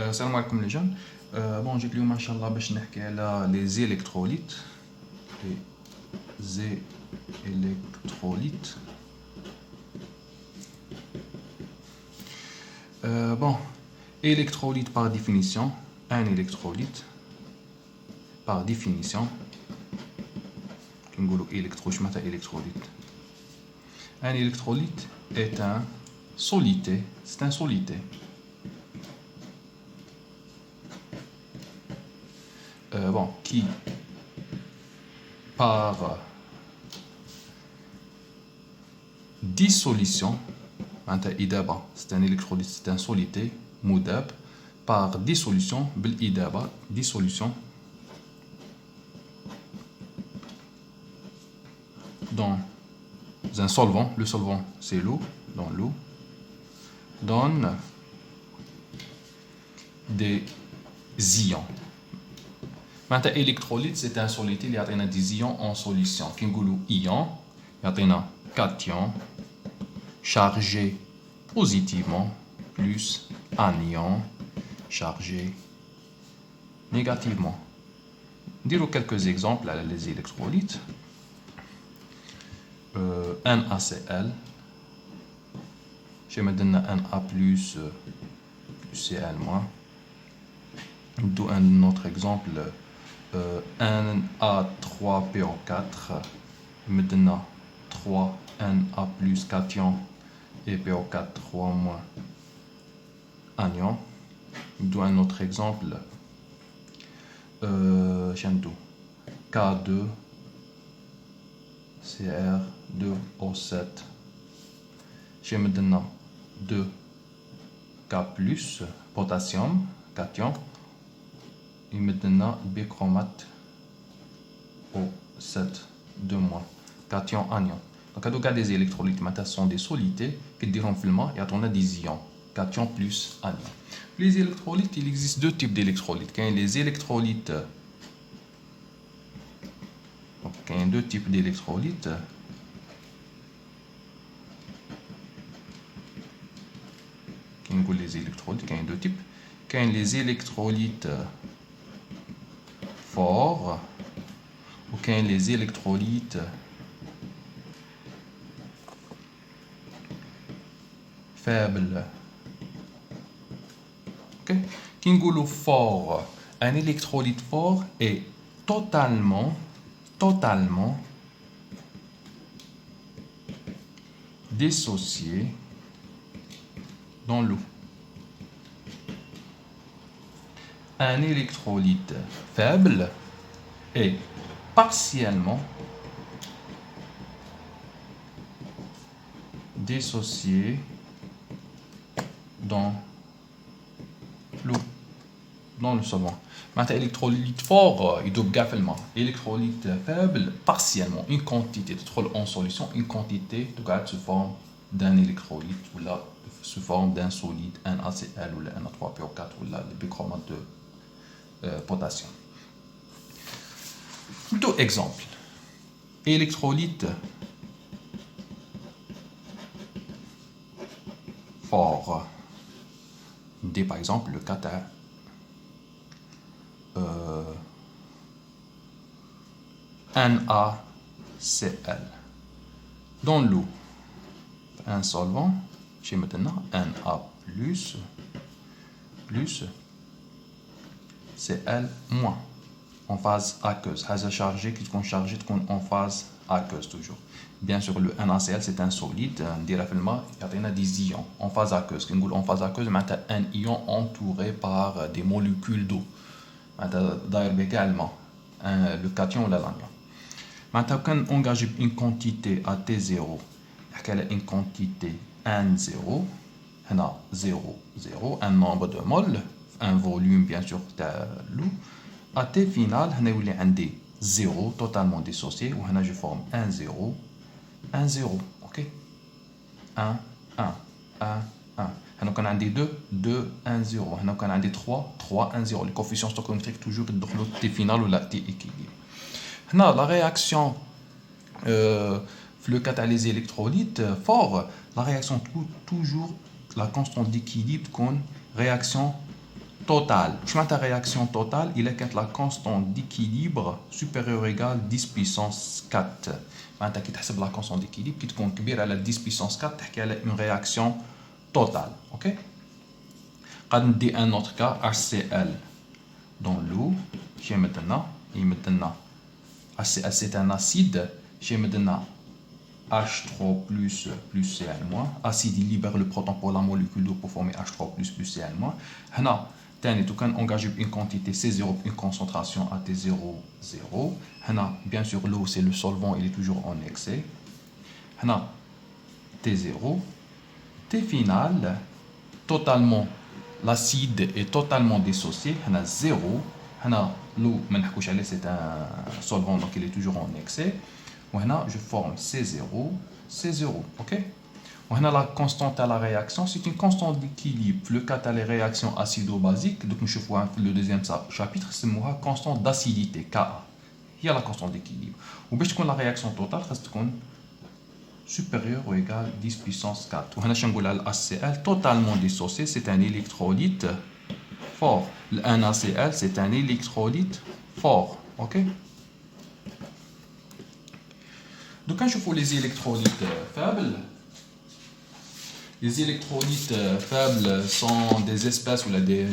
السلام عليكم لي جون. بون جيت اليوم ان شاء الله باش نحكي على لي زيليكتروليت. لي زيليكتروليت. Bon, électrolyte par définition, un électrolyte par définition, un électrolyte est un solité, c'est un solité. Qui par dissolution, c'est un électrolyte, c'est un solité, moudab, par dissolution, dissolution dans un solvant, le solvant c'est l'eau, dans l'eau, donne des ions. Maintenant, électrolyte, c'est un solide, il y a des ions en solution. Qui nous ions, il y a cation chargé positivement plus anion chargé négativement. Disons quelques exemples à les électrolytes. NaCl, je vais donner Na plus Cl moins. Un autre exemple. Na3PO4, maintenant 3 Na plus cation et PO4 3 moins anion. Un autre exemple, K2 Cr2O7, j'ai maintenant 2 K plus potassium cation. Et maintenant bichromate O7 2 moins cation anion. Donc à cas des électrolytes maintenant sont des solités qui diront finalement et on a des ions cation plus anion. Les électrolytes, il existe deux types d'électrolytes. Il y a les électrolytes, donc il y a deux types d'électrolytes. Les électrolytes, il y a deux types. Il y a les électrolytes forts ou quand les électrolytes faibles. Okay. Kingulu fort, un électrolyte fort est totalement dissocié dans l'eau. Un électrolyte faible est partiellement dissocié dans l'eau, dans le solvant. Maintenant, électrolyte fort, il doit gaffelement. Électrolyte faible, partiellement, une quantité de trop en solution, une quantité de gaz sous forme d'un électrolyte ou là sous forme d'un solide, un NaCl ou un Na3PO4 ou là le bichromate de potassium. Deux exemples. Électrolyte fort. Par exemple le kata NaCl. Dans l'eau, un solvant, j'ai maintenant Na plus Cl moins en phase aqueuse. Phase chargée qui est chargée en phase aqueuse toujours. Bien sûr, le NaCl c'est un solide. Directement, il y a des ions en phase aqueuse. En phase aqueuse, un ion entouré par des molécules d'eau. D'ailleurs, également le cation ou l'anion. Maintenant, quand on engage une quantité à T0, il y a une quantité N0, 0, 0, un nombre de moles, un volume bien sûr de l'eau. À T final, on a des 0 totalement dissocié, ou je forme 1, 0, 1, 0, ok? 1, 1, 1, 1. On a des 2, 2, 1, 0. On a des 3, 3, 1, 0. Les coefficients stoichiométriques toujours dans le T final ou la T équilibre. La réaction, le catalysé électrolyte fort, la réaction toujours la constante d'équilibre qu'on réaction totale. Je mets ta réaction totale, il est la constante d'équilibre supérieure ou égale 10 puissance 4. معناتها كي تحسب la constante d'équilibre qui تكون كبيرة على 10 puissance 4 تحكي على une réaction totale. OK. قد ندي un autre cas HCl dans l'eau. j'ai maintenant HCl c'est un acide. j'ai maintenant H3 plus Cl-. Acide il libère le proton pour la molécule d'eau pour former H3 plus Cl-. هنا تاني تو كان engagé une quantité C0 une concentration à T0 0. هنا bien sûr l'eau c'est le solvant, il est toujours en excès. هنا T0 T final totalement l'acide est totalement dissocié. هنا 0. هنا l'eau ما نحكوش عليه c'est un solvant donc il est toujours en excès. وهنا je forme C0 OK. وهنا la constante à la réaction c'est une constante d'équilibre. Le cas à les réactions acido-basiques donc نشوفوها في le deuxième chapitre سموها constante d'acidité Ka. هي la constante d'équilibre. وباش تكون la réaction totale خاص تكون supérieure ou égale 10 puissance 4. وهنا شنقول على HCl totalement dissocié c'est un électrolyte fort. Le NaCl c'est un électrolyte fort. OK. Donc, quand je fais les électrolytes faibles, les électrolytes faibles sont des espèces ou des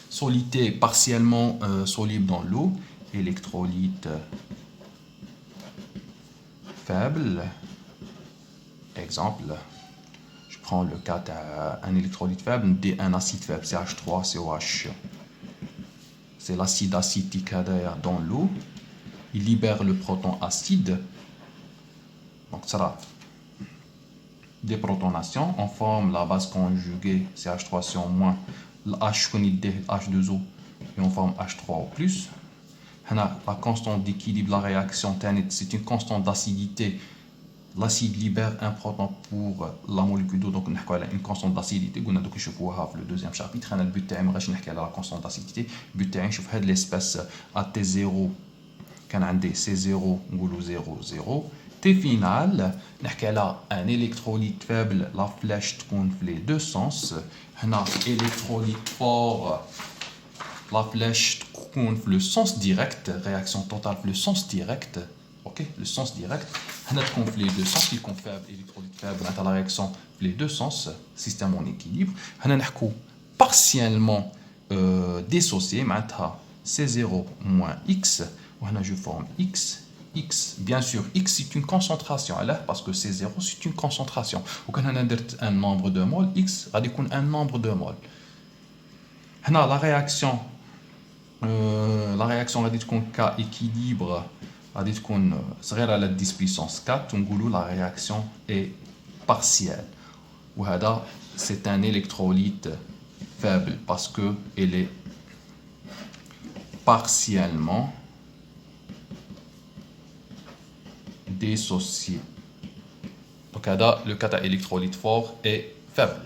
solidités partiellement solubles dans l'eau. Électrolytes faibles. Exemple, je prends le cas d'un électrolyte faible, un acide faible, CH3COH. C'est l'acide acétique dans l'eau. Il libère le proton acide. Donc, ça sera des protonations. On forme la base conjuguée CH3 si on moins H H2O et on forme H3 au plus. La constante d'équilibre, la réaction, c'est une constante d'acidité. L'acide libère un proton pour la molécule d'eau. Donc, on a une constante d'acidité. On a le deuxième chapitre. On a le but de la constante d'acidité. Le but de l'espèce AT0. Quand on a C0, on a 0, 0. T final, on a un électrolyte faible, la flèche tourne dans les deux sens. On a un électrolyte fort, la flèche tourne dans le sens direct, réaction totale dans le sens direct. OK, le sens direct. On a les deux sens, qui est faible, électrolyte faible, on a la réaction dans les deux sens, système en équilibre. On a partiellement dissocié, C0 moins X, je forme X. X, bien sûr, X c'est une concentration, parce que C0 c'est une concentration. Ou quand on a un nombre de moles, X va dire un nombre de moles. La réaction va dire qu'on K équilibre, va dire qu'on serait à la 10 puissance 4, la réaction est partielle. Ou c'est un électrolyte faible parce que elle est partiellement dissocié. Donc, le cas d'électrolyte fort est faible.